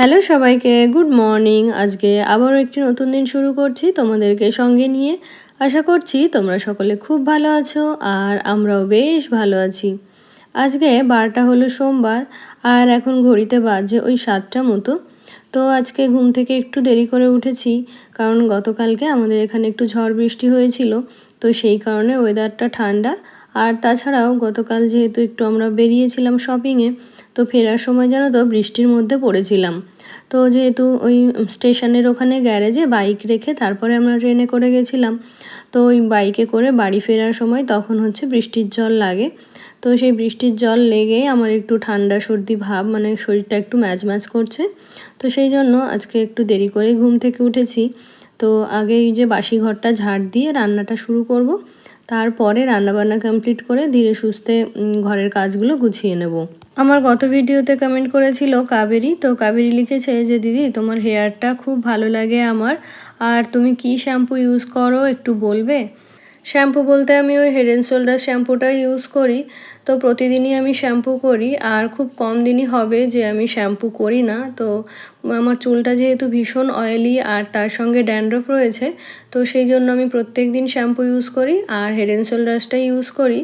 Hello সবাইকে, good morning. আজকে আবারও একটি নতুন দিন শুরু করছি তোমাদেরকে সঙ্গে নিয়ে। আশা করছি তোমরা সকলে খুব ভালো আছো আর আমরাও বেশ ভালো আছি। আজকে বারটা হলো সোমবার আর এখন ঘড়িতে বাজে ওই 7টা মতো। তো আজকে ঘুম থেকে একটু দেরি করে উঠেছি, কারণ গতকালকে আমাদের এখানে একটু ঝড় বৃষ্টি হয়েছিল। তো সেই কারণে ওয়েদারটা ঠান্ডা। আর তাছাড়াও গতকাল যেহেতু একটু আমরা বেরিয়েছিলাম শপিংয়ে, তো ফেরার সময় জানো তো বৃষ্টির মধ্যে পড়েছিলাম। তো যেহেতু ওই স্টেশনের ওখানে গ্যারেজে বাইক রেখে তারপরে আমরা ট্রেনে করে গেছিলাম। তো ওই বাইকে করে বাড়ি ফেরার সময় তখন হচ্ছে বৃষ্টির জল লাগে। তো সেই বৃষ্টির জল লেগে আমার একটু ঠান্ডা সর্দি ভাব, মানে শরীরটা একটু ম্যাজ ম্যাজ করছে। তো সেই জন্য আজকে একটু দেরি করে ঘুম থেকে উঠেছি। তো আগে এই যে বাসি ঘরটা ঝাড় দিয়ে রান্নাটা শুরু করব, তারপরে রান্নাবান্না কমপ্লিট করে ধীরে সুস্থে ঘরের কাজগুলো গুছিয়ে নেব। আমার গত ভিডিওতে কমেন্ট করেছিল কাবেরী। তো কাবেরী লিখেছে যে দিদি তোমার হেয়ারটা খুব ভালো লাগে আমার, আর তুমি কি শ্যাম্পু ইউজ করো একটু বলবে? শ্যাম্পু বলতে আমি ওই হেড অ্যান্ড শোল্ডার শ্যাম্পুটা ইউজ করি। তো প্রতিদিনই আমি শ্যাম্পু করি, আর খুব কম দিনই হবে যে আমি শ্যাম্পু করি না। তো আমার চুলটা যেহেতু ভীষণ অয়েলি আর তার সঙ্গে ড্যান্ড্রফ রয়েছে, তো সেই জন্য আমি প্রত্যেক দিন শ্যাম্পু ইউজ করি আর হেড অ্যান্ড শোল্ডার্সটাই ইউজ করি।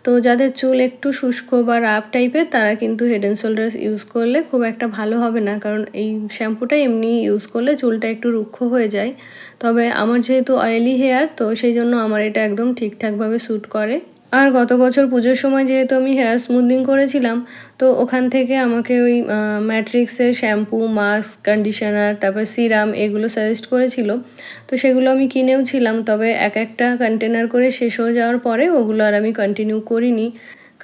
তো যাদের চুল একটু শুষ্ক বা রাফ টাইপের তারা কিন্তু হেড অ্যান্ড শোল্ডার্স ইউজ করলে খুব একটা ভালো হবে না, কারণ এই শ্যাম্পুটা এমনি ইউজ করলে চুলটা একটু রুক্ষ হয়ে যায়। তবে আমার যেহেতু অয়েলি হেয়ার, তো সেই জন্য আমার এটা একদম ঠিকঠাকভাবে স্যুট করে। আর গত বছর পুজোর সময় যেহেতু আমি হেয়ার স্মুথনিং করেছিলাম, তো ওখান থেকে আমাকে ওই ম্যাট্রিক্সের শ্যাম্পু, মাস্ক, কন্ডিশনার, তারপর সিরাম এগুলো সাজেস্ট করেছিল। তো সেগুলো আমি কিনেও ছিলাম, তবে এক একটা কন্টেনার করে শেষ হয়ে যাওয়ার পরে ওগুলো আর আমি কন্টিনিউ করিনি।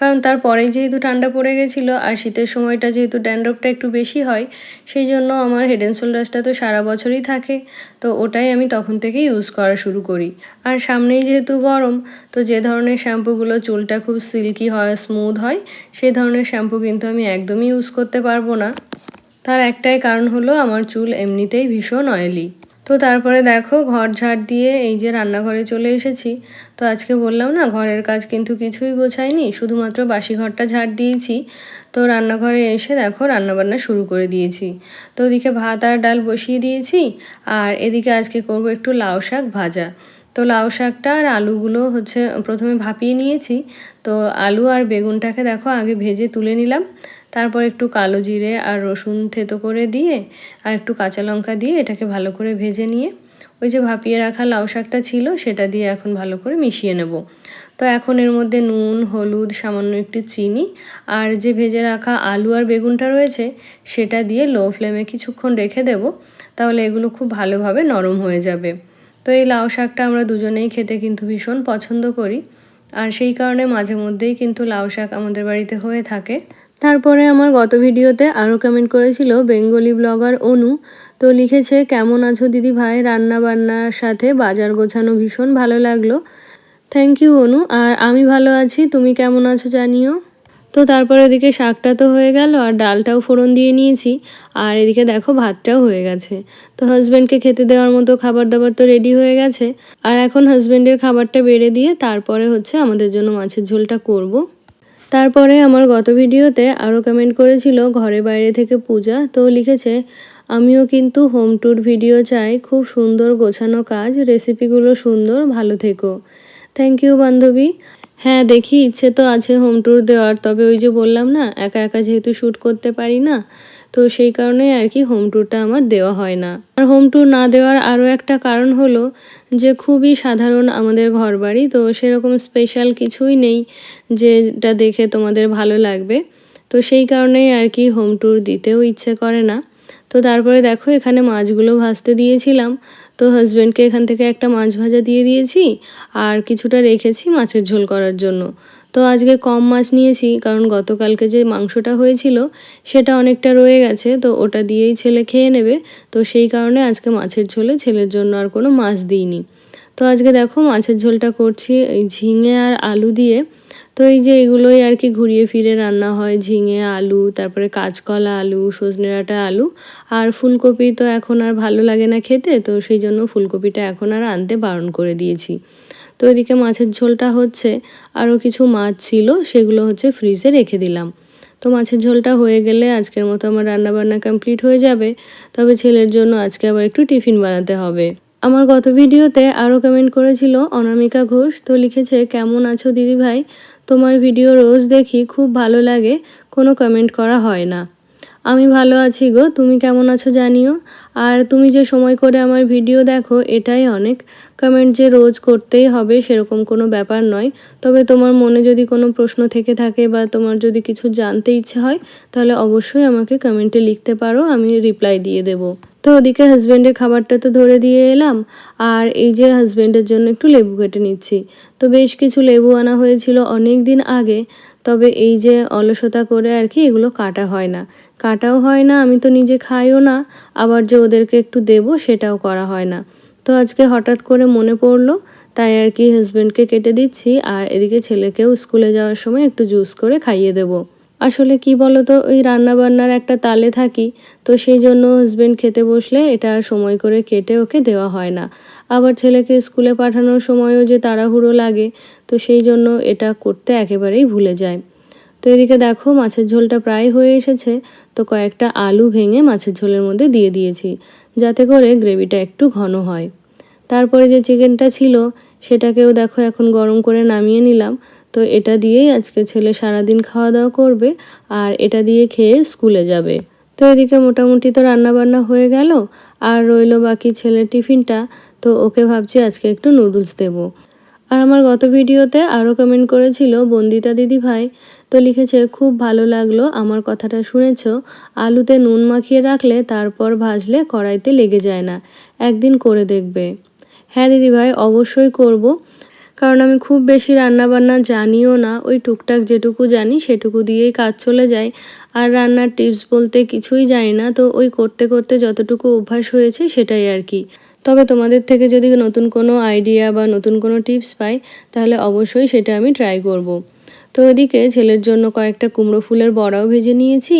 কারণ তারপরেই যেহেতু ঠান্ডা পড়ে গেছিলো আর শীতের সময়টা যেহেতু ড্যান্ড্রফটা একটু বেশি হয়, সেই জন্য আমার হেড অ্যান্ড শোল্ডার্সটা তো সারা বছরই থাকে। তো ওটাই আমি তখন থেকেই ইউজ করা শুরু করি। আর সামনেই যেহেতু গরম, তো যে ধরনের শ্যাম্পুগুলো চুলটা খুব সিল্কি হয়, স্মুথ হয়, সেই ধরনের শ্যাম্পু কিন্তু আমি একদমই ইউজ করতে পারবো না। তার একটাই কারণ হলো আমার চুল এমনিতেই ভীষণ অয়েলি। তো তারপরে দেখো ঘর ঝাড় দিয়ে এই যে রান্নাঘরে চলে এসেছি। তো আজকে বললাম না ঘরের কাজ কিন্তু কিছুই গোছাইনি, শুধুমাত্র বাসি ঘরটা ঝাড় দিয়েছি। তো রান্নাঘরে এসে দেখো রান্নাবান্না শুরু করে দিয়েছি। তো ওদিকে ভাত আর ডাল বসিয়ে দিয়েছি, আর এদিকে আজকে করব একটু লাউ শাক ভাজা। তো লাউ শাকটা আর আলুগুলো হচ্ছে প্রথমে ভাপিয়ে নিয়েছি। তো আলু আর বেগুনটাকে দেখো আগে ভেজে তুলে নিলাম। তারপর একটু কালো জিরে আর রসুন থেতো করে দিয়ে আর একটু কাঁচা লঙ্কা দিয়ে এটাকে ভালো করে ভেজে নিয়ে ওই যে ভাপিয়ে রাখা লাউ শাকটা ছিল সেটা দিয়ে এখন ভালো করে মিশিয়ে নেব। তো এখন এর মধ্যে নুন, হলুদ, সামান্য একটু চিনি আর যে ভেজে রাখা আলু আর বেগুনটা রয়েছে সেটা দিয়ে লো ফ্লেমে কিছুক্ষণ রেখে দেব, তাহলে এগুলো খুব ভালোভাবে নরম হয়ে যাবে। তো এই লাউ শাকটা আমরা দুজনেই খেতে কিন্তু ভীষণ পছন্দ করি, আর সেই কারণে মাঝে মধ্যেই কিন্তু লাউ শাক আমাদের বাড়িতে হয়ে থাকে। তারপরে আমার গত ভিডিওতে আরও কমেন্ট করেছিল বেঙ্গলি ব্লগার অনু। তো লিখেছে কেমন আছো দিদি ভাই, রান্না বান্নার সাথে বাজার গোছানো ভীষণ ভালো লাগলো। থ্যাংক ইউ অনু, আর আমি ভালো আছি, তুমি কেমন আছো জানিও। তো তারপরে ওদিকে শাকটা তো হয়ে গেল আর ডালটাও ফোড়ন দিয়ে নিয়েছি, আর এদিকে দেখো ভাতটাও হয়ে গেছে। তো হাজব্যান্ডকে খেতে দেওয়ার মতো খাবার দাবার তো রেডি হয়ে গেছে, আর এখন হাজব্যান্ডের খাবারটা বেড়ে দিয়ে তারপরে হচ্ছে আমাদের জন্য মাছের ঝোলটা করব। তারপরে আমার গত ভিডিওতে আরও কমেন্ট করেছিল ঘরে বাইরে থেকে পূজা। তো লিখেছে আমিও কিন্তু হোম ট্যুর ভিডিও চাই, খুব সুন্দর গোছানো কাজ, রেসিপিগুলো সুন্দর, ভালো থেকো। থ্যাংক ইউ বান্ধবী। হ্যাঁ দেখি, ইচ্ছে তো আছে হোম ট্যুর দেওয়ার, তবে ওই যে বললাম না একা একা যেহেতু শ্যুট করতে পারি না, তো সেই কারণেই আর কি হোম ট্যুরটা আমার দেওয়া হয় না। আর হোম ট্যুর না দেওয়ার আরও একটা কারণ হলো যে খুবই সাধারণ আমাদের ঘরবাড়ি, তো সেরকম স্পেশাল কিছুই নেই যেটা দেখে তোমাদের ভালো লাগবে। তো সেই কারণেই আর কি হোম ট্যুর দিতেও ইচ্ছে করে না। তো তারপরে দেখো এখানে মাছগুলো ভাজতে দিয়েছিলাম। তো হাজব্যান্ডকে এখান থেকে একটা মাছ ভাজা দিয়ে দিয়েছি, আর কিছুটা রেখেছি মাছের ঝোল করার জন্য। তো আজকে কম মাছ নিয়েছি, কারণ গতকালকে যে মাংসটা হয়েছিল সেটা অনেকটা রয়ে গেছে, তো ওটা দিয়েই ছেলে খেয়ে নেবে। তো সেই কারণে আজকে মাছের ঝোলে ছেলের জন্য আর কোনো মাছ দিইনি। তো আজকে দেখো মাছের ঝোলটা করছি এই ঝিঙে আর আলু দিয়ে। তো এই যে এগুলোই আর কি ঘুরিয়ে ফিরে রান্না হয়, ঝিঙে আলু, তারপরে কাঁচকলা আলু, সজনে ডাঁটা আলু, আর ফুলকপি তো এখন আর ভালো লাগে না খেতে, তো সেই জন্য ফুলকপিটা এখন আর আনতে বারণ করে দিয়েছি। তো এদিকে মাছের ঝোলটা হচ্ছে, আরও কিছু মাছ ছিল সেগুলো হচ্ছে ফ্রিজে রেখে দিলাম। তো তো মাছের ঝোলটা হয়ে গেলে আজকের মতো আমার রান্নাবান্না কমপ্লিট হয়ে যাবে। তবে ছেলের জন্য আজকে আবার একটু টিফিন বানাতে হবে। আমার গত ভিডিওতে আরও কমেন্ট করেছিল অনামিকা ঘোষ, তো লিখেছে, কেমন আছো দিদিভাই, তোমার ভিডিও রোজ দেখি, খুব ভালো লাগে, কোনো কমেন্ট করা হয় না। আমি ভালো আছি গো, তুমি কেমন আছো জানিও। আর তুমি যে সময় করে আমার ভিডিও দেখো এটাই অনেক। কমেন্ট যে রোজ করতেই হবে সেরকম কোনো ব্যাপার নয়। তবে তোমার মনে যদি কোনো প্রশ্ন থেকে থাকে বা তোমার যদি কিছু জানতে ইচ্ছে হয় তাহলে অবশ্যই আমাকে কমেন্টে লিখতে পারো, আমি রিপ্লাই দিয়ে দেব। তো ওদিকে হাজব্যান্ডের খাবারটা তো ধরে দিয়ে এলাম, আর এই যে হাজব্যান্ডের জন্য একটু লেবু কেটে নিচ্ছি। তো বেশ কিছু লেবু আনা হয়েছিল অনেক দিন আগে, তবে এই যে অলসতা করে আর কি এগুলো কাটা হয় না। কাটাও হয় না, আমি তো নিজে খাইও না, আবার যে ওদেরকে একটু দেবো সেটাও করা হয় না। তো আজকে হঠাৎ করে মনে পড়লো, তাই আর কি হাজব্যান্ডকে কেটে দিচ্ছি, আর এদিকে ছেলেকেও স্কুলে যাওয়ার সময় একটু জুস করে খাইয়ে দেবো। আসলে কি বলতো, ওই রান্নাবান্নার একটা তালে থাকি, তো সেই জন্য হাজব্যান্ড খেতে বসলে এটা আর সময় করে কেটে ওকে দেওয়া হয় না। আবার ছেলেকে স্কুলে পাঠানোর সময়ও যে তাড়াহুড়ো লাগে, তো সেই জন্য এটা করতে একেবারেই ভুলে যায়। তো এদিকে দেখো মাছের ঝোলটা প্রায় হয়ে এসেছে, তো কয়েকটা আলু ভেঙে মাছের ঝোলের মধ্যে দিয়ে দিয়েছি, যাতে করে গ্রেভিটা একটু ঘন হয়। তারপরে যে চিকেনটা ছিল সেটাকেও দেখো এখন গরম করে নামিয়ে নিলাম। তো এটা দিয়েই আজকে ছেলে সারাদিন খাওয়া দাওয়া করবে, আর এটা দিয়ে খেয়ে স্কুলে যাবে। তো এদিকে মোটামুটি তো রান্নাবান্না হয়ে গেল, আর রইলো বাকি ছেলের টিফিনটা। তো ওকে ভাবছি আজকে একটু নুডলস দেবো। আর আমার গত ভিডিওতে আরও কমেন্ট করেছিল বন্দিতা দিদিভাই, তো লিখেছে, খুব ভালো লাগলো আমার কথাটা শুনেছ, আলুতে নুন মাখিয়ে রাখলে তারপর ভাজলে কড়াইতে লেগে যায় না, একদিন করে দেখবে। হ্যাঁ দিদিভাই, অবশ্যই করব, কারণ আমি খুব বেশি রান্নাবান্না জানিও না, ওই টুকটাক যেটুকু জানি সেটুকু দিয়েই কাজ চলে যায়। আর রান্নার টিপস বলতে কিছুই জানি না, তো ওই করতে করতে যতটুকু অভ্যাস হয়েছে সেটাই আর কি। তবে তোমাদের থেকে যদি নতুন কোনো আইডিয়া বা নতুন কোনো টিপস পাই তাহলে অবশ্যই সেটা আমি ট্রাই করব। তো ওদিকে ছেলের জন্য কয়েকটা কুমড়ো ফুলের বড়াও ভেজে নিয়েছি,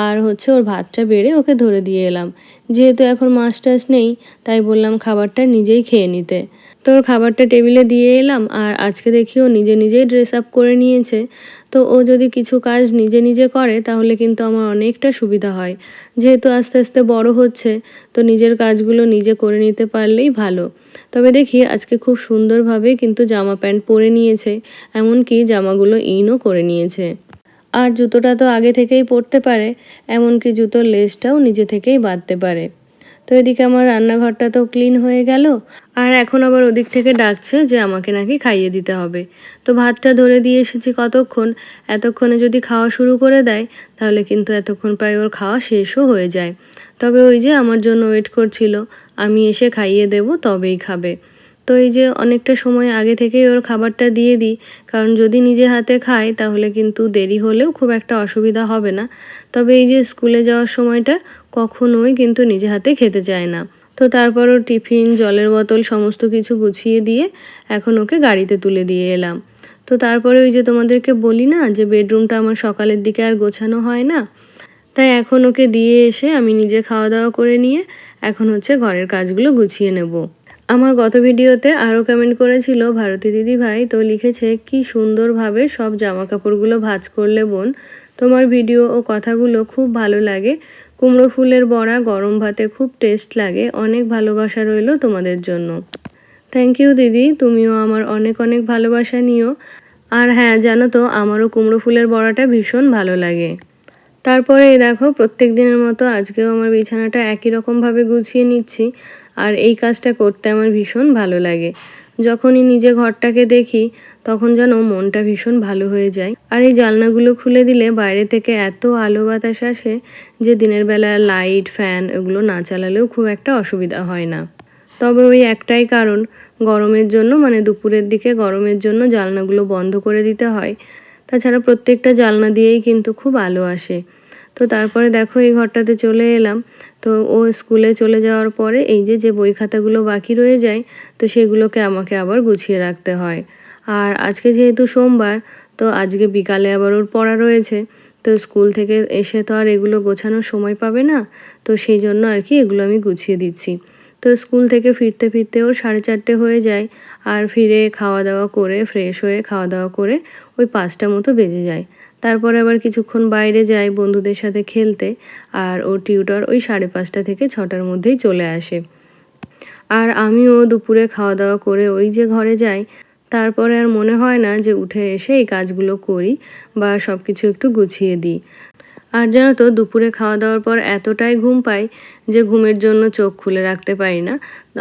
আর হচ্ছে ওর ভাতটা বেড়ে ওকে ধরে দিয়ে এলাম। যেহেতু এখন মাছ টাছ নেই, তাই বললাম খাবারটা নিজেই খেয়ে নিতে। তো ওর খাবারটা টেবিলে দিয়ে এলাম, আর আজকে দেখি ও নিজে নিজেই ড্রেস আপ করে নিয়েছে। তো ও যদি কিছু কাজ নিজে নিজে করে তাহলে কিন্তু আমার অনেকটা সুবিধা হয়। যেহেতু আস্তে আস্তে বড় হচ্ছে, তো নিজের কাজগুলো নিজে করে নিতে পারলেই ভালো। তবে দেখি আজকে খুব সুন্দরভাবে কিন্তু জামা প্যান্ট পরে নিয়েছে, এমনকি জামাগুলো ইনও করে নিয়েছে। আর জুতোটা তো আগে থেকেই পরতে পারে, এমনকি জুতোর লেসটাও নিজে থেকেই বাঁধতে পারে। তো এদিকে আমার রান্নাঘরটা তো ক্লিন হয়ে গেল, আর এখন আবার ওদিক থেকে ডাকছে যে আমাকে নাকি খাইয়ে দিতে হবে। তো ভাতটা ধরে দিয়ে এসেছি কতক্ষণ, এতক্ষণে যদি খাওয়া শুরু করে দেয় তাহলে কিন্তু এতক্ষণ প্রায় ওর খাওয়া শেষও হয়ে যায়। তবে ওই যে আমার জন্য ওয়েট করছিল, আমি এসে খাইয়ে দেব তবেই খাবে। তো এই যে অনেকটা সময় আগে থেকেই ওর খাবারটা দিয়ে দিই, কারণ যদি নিজে হাতে খায় তাহলে কিন্তু দেরি হলেও খুব একটা অসুবিধা হবে না। তবে এই যে স্কুলে যাওয়ার সময়টা কখনোই কিন্তু নিজে হাতে খেতে চায় না। তো তারপরও টিফিন, জলের বোতল সমস্ত কিছু গুছিয়ে দিয়ে এখন ওকে গাড়িতে তুলে দিয়ে এলাম। তো তারপরে ওই যে তোমাদেরকে বলি না যে বেডরুমটা আমার সকালের দিকে আর গোছানো হয় না, তাই এখন ওকে দিয়ে এসে আমি নিজে খাওয়া দাওয়া করে নিয়ে এখন হচ্ছে ঘরের কাজগুলো গুছিয়ে নেব। আমার গত ভিডিওতে আরও কমেন্ট করেছিল ভারতী দিদিভাই, তো লিখেছে, কি সুন্দরভাবে সব জামা কাপড়গুলো ভাঁজ করলে বোন, তোমার ভিডিও ও কথাগুলো খুব ভালো লাগে, কুমড়ো ফুলের বড়া গরম ভাতে খুব টেস্ট লাগে, অনেক ভালোবাসা রইল তোমাদের জন্য। থ্যাংক ইউ দিদি, তুমিও আমার অনেক অনেক ভালোবাসা নিও। আর হ্যাঁ, জানো তো আমারও কুমড়ো ফুলের বড়াটা ভীষণ ভালো লাগে। তারপরে এই দেখো প্রত্যেক দিনের মতো আজকেও আমার বিছানাটা একই রকমভাবে গুছিয়ে নিচ্ছি, আর এই কাজটা করতে আমার ভীষণ ভালো লাগে। যখনই নিজে ঘরটাকে দেখি তখন যেন মনটা ভীষণ ভালো হয়ে যায়। আর এই জানলাগুলো খুলে দিলে বাইরে থেকে এত আলো বাতাস আসে যে দিনের বেলা লাইট, ফ্যান এগুলো না চালালেও খুব একটা অসুবিধা হয় না। তবে ওই একটাই কারণ, গরমের জন্য, মানে দুপুরের দিকে গরমের জন্য জানলাগুলো বন্ধ করে দিতে হয়। তাছাড়া প্রত্যেকটা জানলা দিয়েই কিন্তু খুব আলো আসে। তো তারপরে দেখো এই ঘরটাতে চলে এলাম। তো ও স্কুলে চলে যাওয়ার পরে এই যে যে বই খাতাগুলো বাকি রয়ে যায়, তো সেগুলোকে আমাকে আবার গুছিয়ে রাখতে হয়। আর আজকে যেহেতু সোমবার, তো আজকে বিকালে আবার ওর পড়া রয়েছে। তো স্কুল থেকে এসে তো আর এগুলো গোছানোর সময় পাবে না, তো সেই জন্য আর কি এগুলো আমি গুছিয়ে দিচ্ছি। তো স্কুল থেকে ফিরতে ফিরতে ওর 4:30 হয়ে যায়, আর ফিরে খাওয়া দাওয়া করে ফ্রেশ হয়ে খাওয়া দাওয়া করে ওই 5টা মতো বেজে যায়। তারপরে আবার কিছুক্ষণ বাইরে যাই বন্ধুদের সাথে খেলতে। আর ওর টিউটর ওই 5:30 থেকে 6টার মধ্যেই চলে আসে। আর আমিও দুপুরে খাওয়া দাওয়া করে ওই যে ঘরে যাই, তারপরে আর মনে হয় না যে উঠে এসে এই কাজগুলো করি বা সব কিছু একটু গুছিয়ে দিই। আর জানো তো দুপুরে খাওয়া দাওয়ার পর এতটাই ঘুম পাই যে ঘুমের জন্য চোখ খুলে রাখতে পারি না।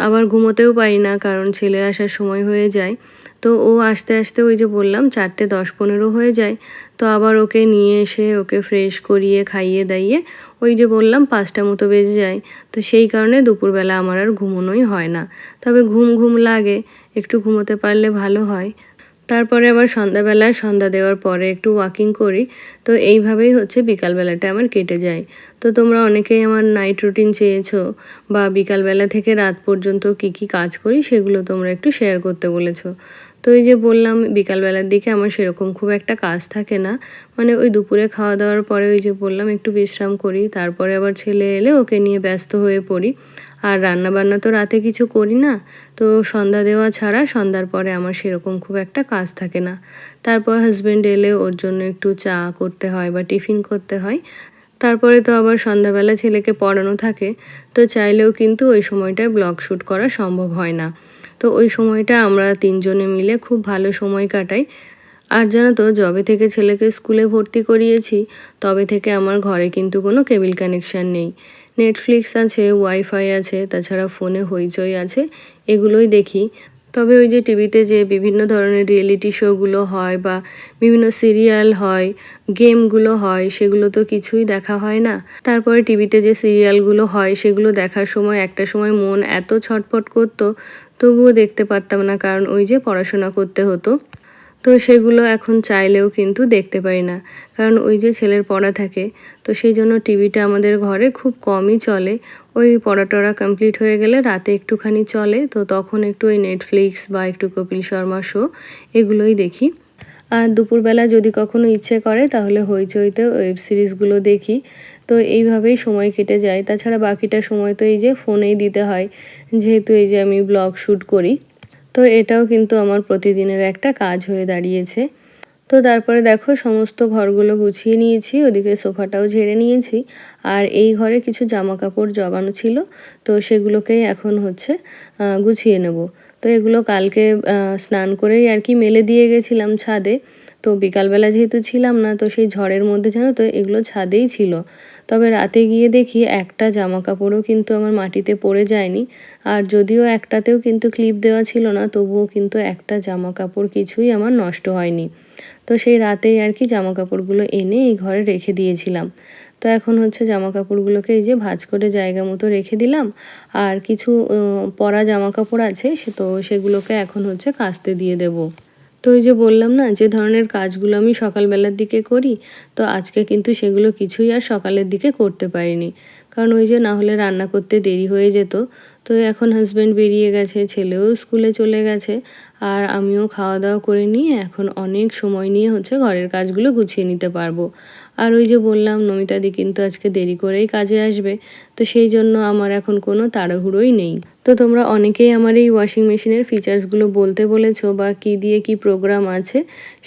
আবার ঘুমোতেও পারি না, কারণ ছেলে আসার সময় হয়ে যায়। তো ও আসতে আসতে ওই যে বললাম 4:10-15 হয়ে যায়। তো আবার ওকে নিয়ে এসে ওকে ফ্রেশ করিয়ে খাইয়ে দাইয়ে ওই যে বললাম 5টা মতো বেজে যায়। তো সেই কারণে দুপুরবেলা আমার আর ঘুমোনোই হয় না। তবে ঘুম ঘুম লাগে, একটু ঘুমোতে পারলে ভালো হয়। তারপরে আবার সন্ধ্যাবেলায় সন্ধ্যা দেওয়ার পরে একটু ওয়াকিং করি। তো এইভাবেই হচ্ছে বিকালবেলাটা আমার কেটে যায়। তো তোমরা অনেকেই আমার নাইট রুটিন চেয়েছো বা বিকালবেলা থেকে রাত পর্যন্ত কি কি কাজ করি সেগুলো তোমরা একটু শেয়ার করতে বলেছো। তো এই যে বললাম বিকালবেলার দিকে আমার সেরকম খুব একটা কাজ থাকে না। মানে ওই দুপুরে খাওয়া দাওয়ার পরে ওই যে বললাম একটু বিশ্রাম করি, তারপরে আবার ছেলে এলে ওকে নিয়ে ব্যস্ত হয়ে পড়ি। আর রান্নাবান্না তো রাতে কিছু করি না। তো সন্ধ্যা দেওয়া ছাড়া সন্ধ্যার পরে আমার সেরকম খুব একটা কাজ থাকে না। তারপর হাজব্যান্ড এলে ওর জন্য একটু চা করতে হয় বা টিফিন করতে হয়। তারপরে তো আবার সন্ধ্যাবেলা ছেলেকে পড়ানো থাকে। তো চাইলেও কিন্তু ওই সময়টায় ব্লগ শ্যুট করা সম্ভব হয় না। তো ওই সময়টা আমরা 3 জনে মিলে খুব ভালো সময় কাটাই। আর জানো তো যবে থেকে ছেলেকে স্কুলে ভর্তি করিয়েছি তবে থেকে আমার ঘরে কিন্তু কোনো কেবল কানেকশান নেই। নেটফ্লিক্স আছে, ওয়াইফাই আছে, তাছাড়া ফোনে হইচই আছে, এগুলোই দেখি। তবে ওই যে টিভিতে যে বিভিন্ন ধরনের রিয়েলিটি শোগুলো হয় বা বিভিন্ন সিরিয়াল হয়, গেমগুলো হয়, সেগুলো তো কিছুই দেখা হয় না। তারপরে টিভিতে যে সিরিয়ালগুলো হয় সেগুলো দেখার সময় একটা সময় মন এত ছটফট করতো, তবুও দেখতে পারতাম না, কারণ ওই যে পড়াশোনা করতে হতো। তো সেগুলো এখন চাইলেও কিন্তু দেখতে পারি না, কারণ ওই যে ছেলের পড়া থাকে। তো সেই জন্য টিভিটা আমাদের ঘরে খুব কমই চলে। ওই পড়া টড়া কমপ্লিট হয়ে গেলে রাতে একটুখানি চলে, তো তখন একটু ওই নেটফ্লিক্স বা একটু কপিল শর্মা শো এগুলোই দেখি। আর দুপুরবেলা যদি কখনো ইচ্ছে করে তাহলে হইচইতে ওয়েব সিরিজগুলো দেখি। তো এইভাবেই সময় কেটে যায়। তাছাড়া বাকিটা সময় তো এই যে ফোনেই দিতে হয়, যেহেতু এই যে আমি ব্লগ শ্যুট করি। তো এটাও কিন্তু আমার প্রতিদিনের একটা কাজ হয়ে দাঁড়িয়েছে। তো তারপরে দেখো সমস্ত ঘরগুলো গুছিয়ে নিয়েছি, ওদিকে সোফাটাও ঝেড়ে নিয়েছি। আর এই ঘরে কিছু জামা কাপড় জমানো ছিল, তো সেগুলোকেই এখন হচ্ছে গুছিয়ে নেব। তো এগুলো কালকে স্নান করেই আর কি মেলে দিয়ে গেছিলাম ছাদে। তো বিকালবেলা যেহেতু ছিলাম না, তো সেই ঝড়ের মধ্যে জানো তো এগুলো ছাদেই ছিল। তবে রাতে গিয়ে দেখি একটা জামা কাপড়ও কিন্তু আমার মাটিতে পড়ে যায়নি। আর যদিও একটাতেও কিন্তু ক্লিপ দেওয়া ছিল না, তবুও কিন্তু একটা জামা কাপড় কিছুই আমার নষ্ট হয়নি। তো সেই রাতেই আর কি জামা কাপড়গুলো এনে এই ঘরে রেখে দিয়েছিলাম। তো এখন হচ্ছে জামা কাপড়গুলোকে এই যে ভাঁজ করে জায়গা মতো রেখে দিলাম। আর কিছু পরা জামা কাপড় আছে তো সেগুলোকে এখন হচ্ছে কাচতে দিয়ে দেব। তো ওই যে বললাম না যে ধরনের কাজগুলো আমি সকালবেলার দিকে করি, তো আজকে কিন্তু সেগুলো কিছুই আর সকালের দিকে করতে পারিনি, কারণ ওই যে না হলে রান্না করতে দেরি হয়ে যেত। তো এখন হাজব্যান্ড বেরিয়ে গেছে, ছেলেও স্কুলে চলে গেছে। আর আমিও খাওয়া দাওয়া করে নিয়ে এখন অনেক সময় নিয়ে হচ্ছে ঘরের কাজগুলো গুছিয়ে নিতে পারবো। আর ওই যে বললাম নমিতাদি কিন্তু আজকে দেরি করেই কাজে আসবে। তো সেই জন্য আমার এখন কোনো তাড়াহুড়োই নেই। তো তোমরা অনেকেই আমার এই ওয়াশিং মেশিনের ফিচার্সগুলো বলতে বলেছো বা কী দিয়ে কী প্রোগ্রাম আছে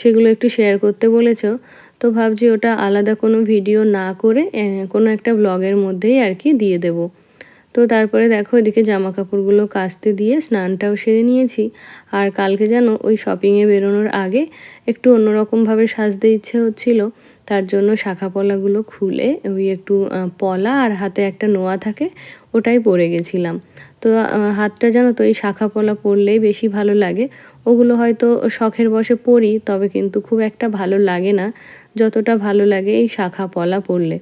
সেগুলো একটু শেয়ার করতে বলেছো। তো ভাবছি ওটা আলাদা কোনো ভিডিও না করে কোনো একটা ব্লগের মধ্যেই আর কি দিয়ে দেবো। তো তারপরে দেখো এদিকে জামা কাপড়গুলো কাচতে দিয়ে স্নানটাও সেরে নিয়েছি। আর কালকে যেন ওই শপিংয়ে বেরোনোর আগে একটু অন্যরকমভাবে সাজতে ইচ্ছে হচ্ছিল। তার জন্য শাখা পলাগুলো খুলে ওই একটু পলা আর হাতে একটা নোয়া থাকে, ওটাই পরে গেছিলাম। তো হাতটা জানো তো এই শাখা পলা পরলেই বেশি ভালো লাগে। ওগুলো হয়তো শখের বশে পরি, তবে কিন্তু খুব একটা ভালো লাগে না যতটা ভালো লাগে এই শাখা পলা পরলে।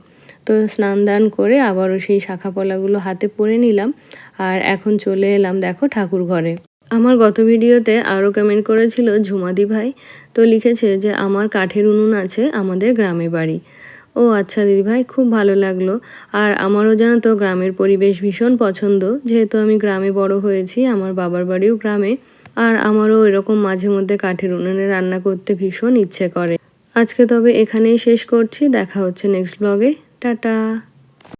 তো স্নান দান করে আবারও সেই শাখা পলাগুলো হাতে পরে নিলাম। আর এখন চলে এলাম দেখো ঠাকুর ঘরে। আমার গত ভিডিওতে আরও কমেন্ট করেছিল ঝুমাদি ভাই। তো লিখেছে যে আমার কাঠের উনুন আছে আমাদের গ্রামে বাড়ি। ও আচ্ছা দিদিভাই, খুব ভালো লাগলো। আর আমারও জানো তো গ্রামের পরিবেশ ভীষণ পছন্দ, যেহেতু আমি গ্রামে বড় হয়েছি, আমার বাবার বাড়িও গ্রামে। আর আমারও এরকম মাঝে মধ্যে কাঠের উনুনে রান্না করতে ভীষণ ইচ্ছে করে। আজকে তবে এখানেই শেষ করছি, দেখা হচ্ছে নেক্সট ব্লগে। টাটা।